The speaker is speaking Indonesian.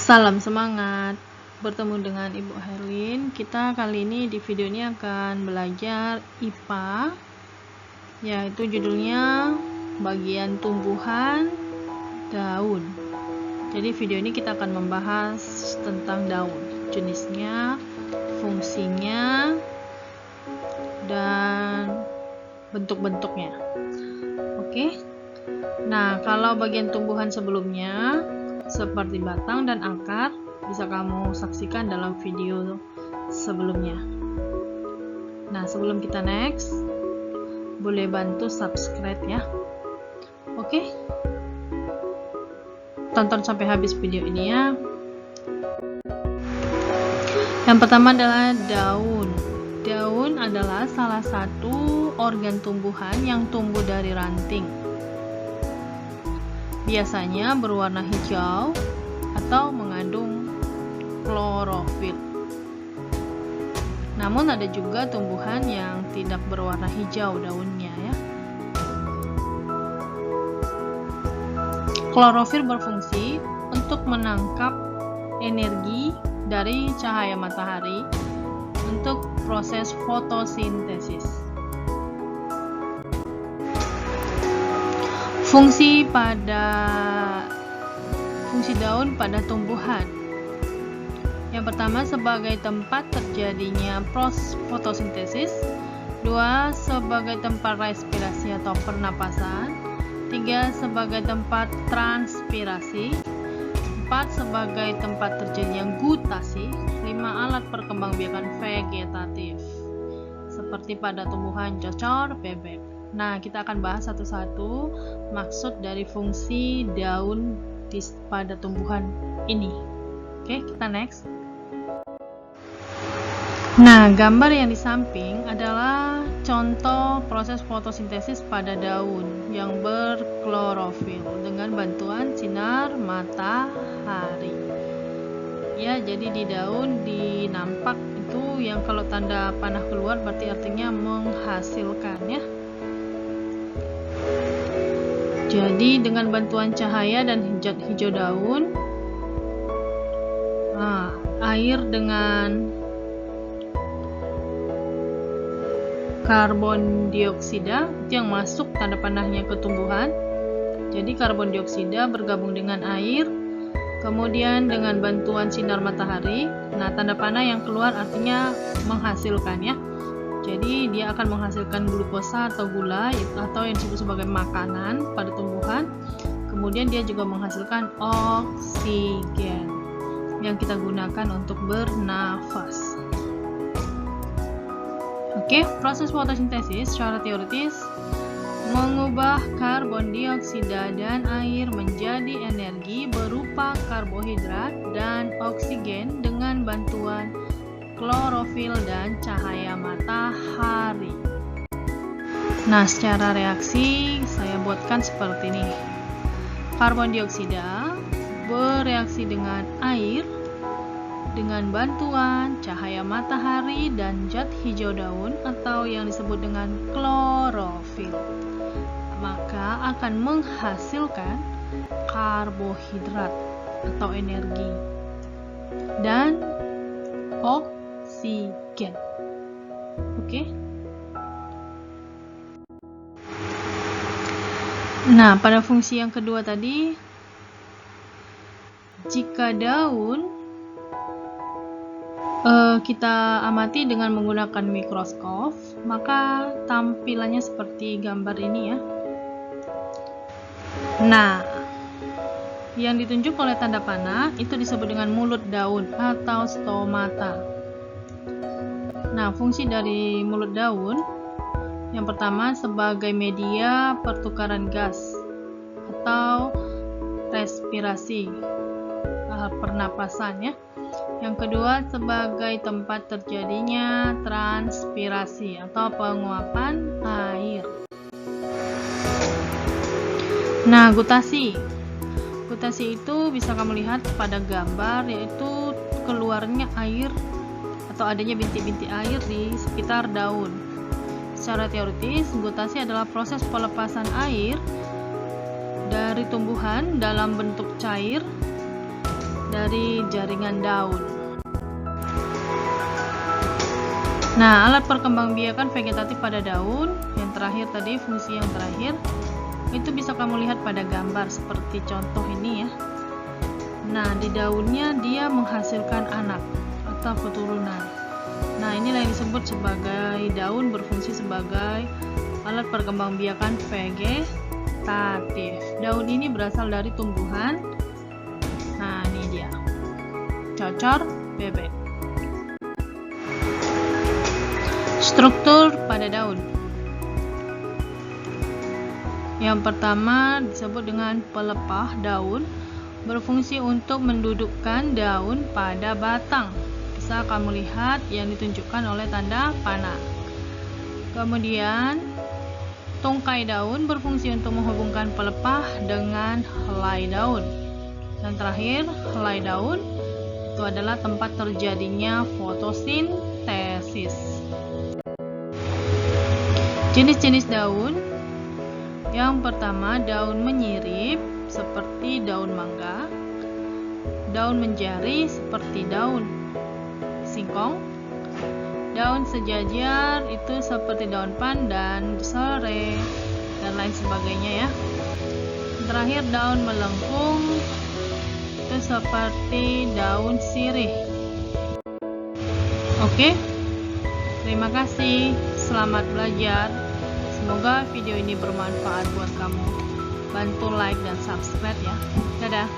Salam semangat, bertemu dengan Ibu Herlin. Kita kali ini di video ini akan belajar IPA, yaitu judulnya bagian tumbuhan daun. Jadi video ini kita akan membahas tentang daun, jenisnya, fungsinya, dan bentuk-bentuknya. Oke. Nah, kalau bagian tumbuhan sebelumnya seperti batang dan akar bisa kamu saksikan dalam video sebelumnya. Nah, sebelum kita next, boleh bantu subscribe ya. Oke? Tonton sampai habis video ini ya. Yang pertama adalah daun. Daun adalah salah satu organ tumbuhan yang tumbuh dari ranting. Biasanya berwarna hijau atau mengandung klorofil. Namun ada juga tumbuhan yang tidak berwarna hijau daunnya ya. Klorofil berfungsi untuk menangkap energi dari cahaya matahari untuk proses fotosintesis. Fungsi daun pada tumbuhan. Yang pertama, sebagai tempat terjadinya proses fotosintesis. 2. Sebagai tempat respirasi atau pernapasan. 3. Sebagai tempat transpirasi. 4. Sebagai tempat terjadinya gutasi. 5. Alat perkembangbiakan vegetatif, seperti pada tumbuhan cocor bebek. Nah, kita akan bahas satu-satu maksud dari fungsi daun pada tumbuhan ini. Oke, kita next. Nah, gambar yang di samping adalah contoh proses fotosintesis pada daun yang berklorofil dengan bantuan sinar matahari. Ya, jadi di daun dinampak itu yang kalau tanda panah keluar berarti artinya menghasilkan ya. Jadi dengan bantuan cahaya dan zat hijau daun, air dengan karbon dioksida itu yang masuk tanda panahnya ke tumbuhan. Jadi karbon dioksida bergabung dengan air, kemudian dengan bantuan sinar matahari. Nah, tanda panah yang keluar artinya menghasilkan ya. Jadi dia akan menghasilkan glukosa atau gula atau yang disebut sebagai makanan pada tumbuhan. Kemudian dia juga menghasilkan oksigen yang kita gunakan untuk bernafas. Oke, proses fotosintesis secara teoritis mengubah karbon dioksida dan air menjadi energi berupa karbohidrat dan oksigen dengan bantuan klorofil dan cahaya matahari. Nah, secara reaksi saya buatkan seperti ini. Karbon dioksida bereaksi dengan air dengan bantuan cahaya matahari dan zat hijau daun atau yang disebut dengan klorofil. Maka akan menghasilkan karbohidrat atau energi dan oksigen. Oke. Nah, pada fungsi yang kedua tadi, jika daun kita amati dengan menggunakan mikroskop, maka tampilannya seperti gambar ini ya. Nah, yang ditunjuk oleh tanda panah itu disebut dengan mulut daun atau stomata. Nah, fungsi dari mulut daun yang pertama sebagai media pertukaran gas atau respirasi, pernapasan ya. Yang kedua sebagai tempat terjadinya transpirasi atau penguapan air. Nah, gutasi. Gutasi itu bisa kamu lihat pada gambar, yaitu keluarnya air atau adanya bintik-bintik air di sekitar daun. Secara teoritis, gutasi adalah proses pelepasan air dari tumbuhan dalam bentuk cair dari jaringan daun. Nah, alat perkembangbiakan vegetatif pada daun yang terakhir tadi, fungsi yang terakhir itu bisa kamu lihat pada gambar seperti contoh ini ya. Nah, di daunnya dia menghasilkan anak atau keturunan. Nah, inilah yang disebut sebagai daun berfungsi sebagai alat perkembangbiakan vegetatif. Daun ini berasal dari tumbuhan. Nah, ini dia. Cocor bebek. Struktur pada daun. Yang pertama disebut dengan pelepah daun, berfungsi untuk mendudukkan daun pada batang. Bisa kamu lihat yang ditunjukkan oleh tanda panah. Kemudian tungkai daun berfungsi untuk menghubungkan pelepah dengan helai daun. Dan terakhir, helai daun itu adalah tempat terjadinya fotosintesis. Jenis-jenis daun. Yang pertama, daun menyirip seperti daun mangga, daun menjari seperti daun singkong, daun sejajar itu seperti daun pandan, serai, dan lain sebagainya ya. Terakhir, daun melengkung itu seperti daun sirih. Oke, terima kasih, selamat belajar. Semoga video ini bermanfaat buat kamu. Bantu like dan subscribe ya. Dadah.